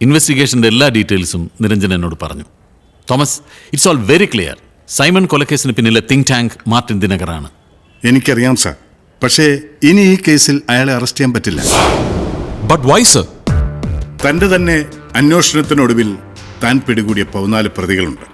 ഇൻവെസ്റ്റിഗേഷൻ്റെ എല്ലാ ഡീറ്റെയിൽസും നിരഞ്ജൻ എന്നോട് പറഞ്ഞു. Thomas, it's all very clear. Simon കൊലക്കേസിന് പിന്നിലെ തിങ്ക് ടാങ്ക് മാർട്ടിൻ ദിനകറാണ്. എനിക്കറിയാം സാർ, പക്ഷേ ഇനി ഈ കേസിൽ അയാളെ അറസ്റ്റ് ചെയ്യാൻ പറ്റില്ല. But why sir? തന്റെ തന്നെ അന്വേഷണത്തിനൊടുവിൽ താൻ പിടികൂടിയ 14 പ്രതികളുണ്ട്.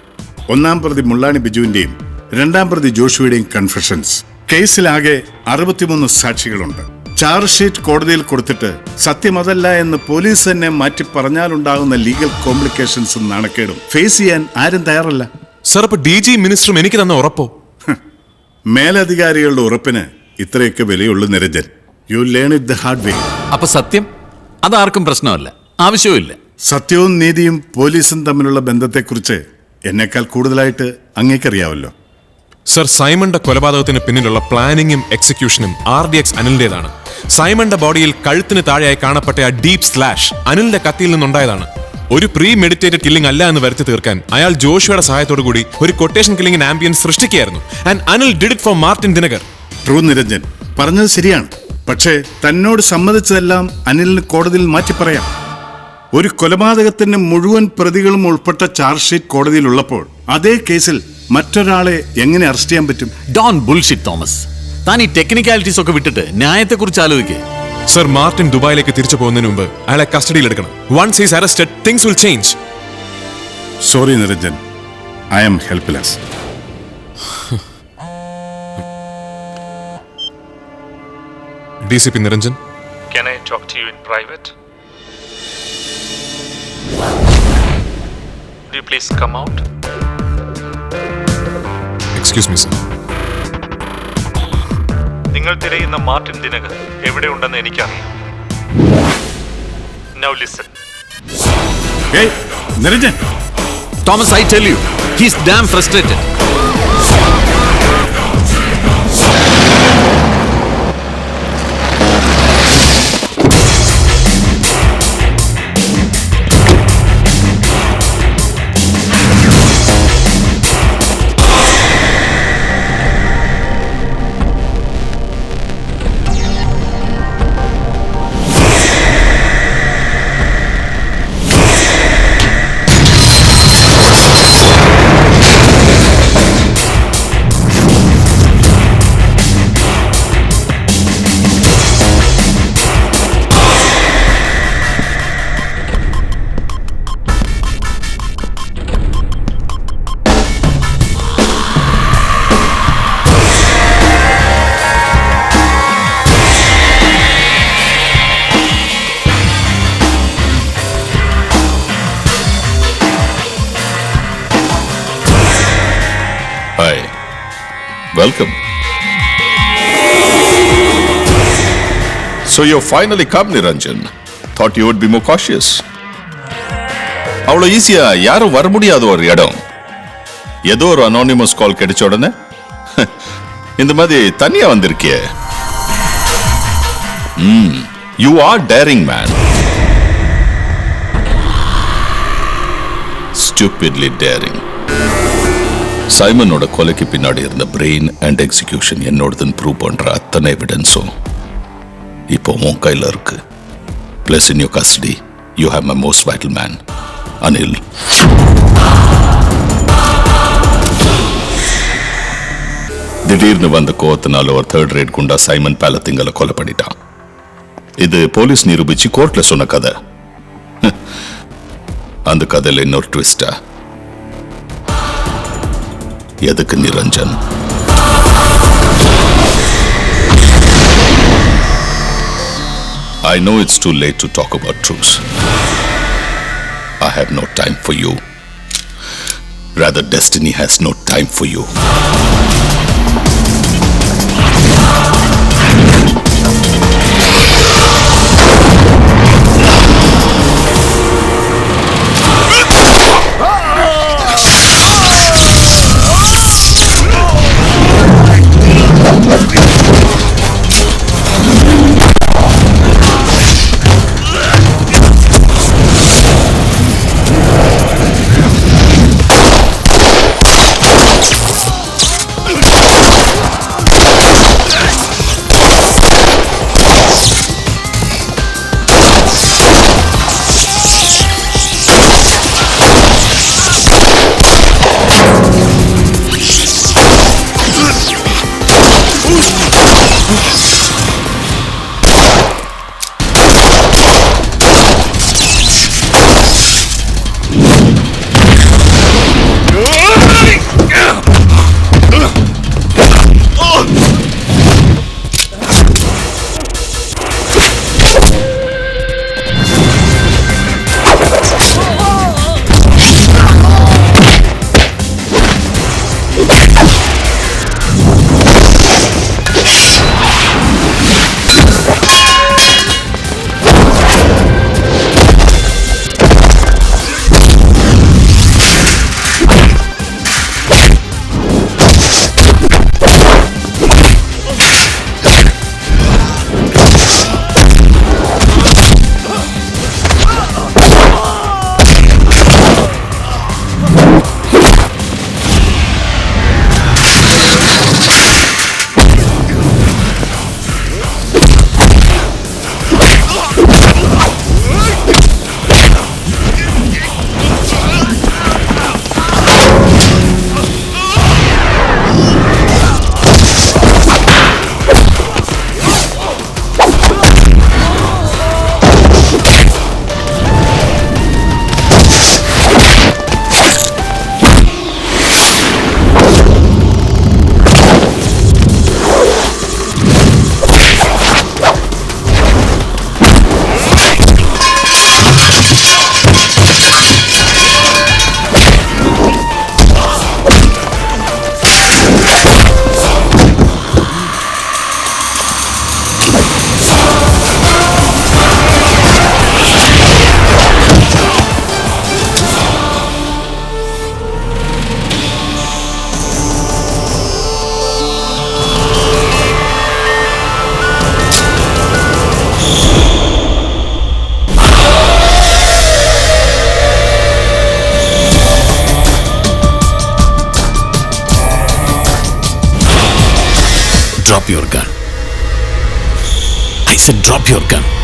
1-ാം പ്രതി മുള്ളാണി ബിജുവിന്റെയും 2-ാം പ്രതി ജോഷുവയുടെയും കൺഫെഷൻസ്. കേസിലാകെ 63 സാക്ഷികളുണ്ട്. ചാർജ് ഷീറ്റ് കോടതിയിൽ കൊടുത്തിട്ട് സത്യം അതല്ല എന്ന് പോലീസ് തന്നെ മാറ്റി പറഞ്ഞാലുണ്ടാകുന്ന ലീഗൽ കോംപ്ലിക്കേഷൻസും നാണക്കേടും ഫേസ് ചെയ്യാൻ ആരും തയ്യാറല്ല. സർ, അപ്പൊ DG മിനിസ്റ്ററും എനിക്ക് തന്ന ഉറപ്പോ? മേലധികാരികളുടെ ഉറപ്പിന് ഇത്രയൊക്കെ വിലയുള്ളൂ Niranjan. You learn it the hard way. അപ്പൊ സത്യം അതാർക്കും പ്രശ്നമല്ല, ആവശ്യവുമില്ല. സത്യവും നീതിയും പോലീസും തമ്മിലുള്ള ബന്ധത്തെക്കുറിച്ച് എന്നെക്കാൾ കൂടുതലായിട്ട് അങ്ങേക്കറിയാവല്ലോ. സർ, സൈമന്റെ കൊലപാതകത്തിന് പിന്നിലുള്ള പ്ലാനിങ്ങും എക്സിക്യൂഷനും RDX അനിലിന്റേതാണ്. സൈമന്റെ ബോഡിയിൽ കഴുത്തിന് താഴെയായി കാണപ്പെട്ട ആ ഡീപ് സ്ലാഷ് അനിലിന്റെ കത്തിയിൽ നിന്നുണ്ടായതാണ്. ഒരു പ്രീ മെഡിറ്റേറ്റഡ് കില്ലിംഗ് അല്ല എന്ന് വരുത്തി തീർക്കാൻ അയാൾ ജോഷുവയുടെ സഹായത്തോടു കൂടി ഒരു കൊട്ടേഷൻ കില്ലിംഗിന് ആംബിയൻസ് സൃഷ്ടിക്കുകയായിരുന്നു. And Anil did it for Martin Dinakar. True Niranjan, പറഞ്ഞത് ശരിയാണ്. പക്ഷേ തന്നോട് സമ്മതിച്ചതെല്ലാം അനിലിന് കോടതിയിൽ മാറ്റി പറയാം. ഒരു കൊലപാതകത്തിന്റെ മുഴുവൻ പ്രതികളും ഉൾപ്പെട്ട ചാർജ് ഷീറ്റ് കോടതിയിലുള്ളപ്പോൾ അതേ കേസിൽ മറ്റൊരാളെ എങ്ങനെ അറസ്റ്റ് ചെയ്യാൻ പറ്റും? Don't bullshit Thomas. താൻ ഈ ടെക്നിക്കാലിറ്റീസ് ഒക്കെ വിട്ടിട്ട് ന്യായത്തെക്കുറിച്ച് ആലോചിക്കേ. സർ, മാർട്ടിൻ ദുബായിലേക്ക് തിരിച്ചു പോകുന്നതിന് മുമ്പ് അയാളെ കസ്റ്റഡിയിൽ എടുക്കണം. Once he's arrested, things will change. Sorry Niranjan, I am helpless. DCP Niranjan. Can I talk to you in private? Would you please come out? Excuse me, sir. നിങ്ങൾ തിരയുന്ന മാർട്ടിൻ ദിനകർ എവിടെയുണ്ടെന്ന് എനിക്കറിയാം. Now listen. Hey, Niranjan. Thomas, I tell you, he's damn frustrated. Hi. Welcome. So you've finally come, Niranjan. Thought you would be more cautious. அவ்வளோ ஈஸியா யாரும் வர முடியாத ஒரு இடம். ஏதோ ஒரு அனானிமஸ் கால் கிடைச்ச உடனே இந்த மாதிரி தனியா வந்திருக்கிய. You are daring man. Stupidly daring. சைமனோட கொலைக்கு பின்னாடி இருந்த பிரெயின் அண்ட் எக்ஸிகியூஷன் என்னோடதுன்னு ப்ரூவ் பண்ற அத்தனை எவிடன்ஸும் இப்போ உன் கையில் இருக்கு. Plus in your custody you have my most vital man, Anil. திடீர்னு வந்த கோவத்தினால ஒரு 3rd ரேட் குண்டா சைமன் பாலத்திங்களை கொலை பண்ணிட்டான். இது போலீஸ் நிரூபிச்சு கோர்ட்ல சொன்ன கதை. அந்த கதையில் இன்னொரு ட்விஸ்டா. எதுக்கு Niranjan? I know it's too late to talk about truths. I have no time for you. Rather, destiny has no time for you. your gun. I said drop your gun.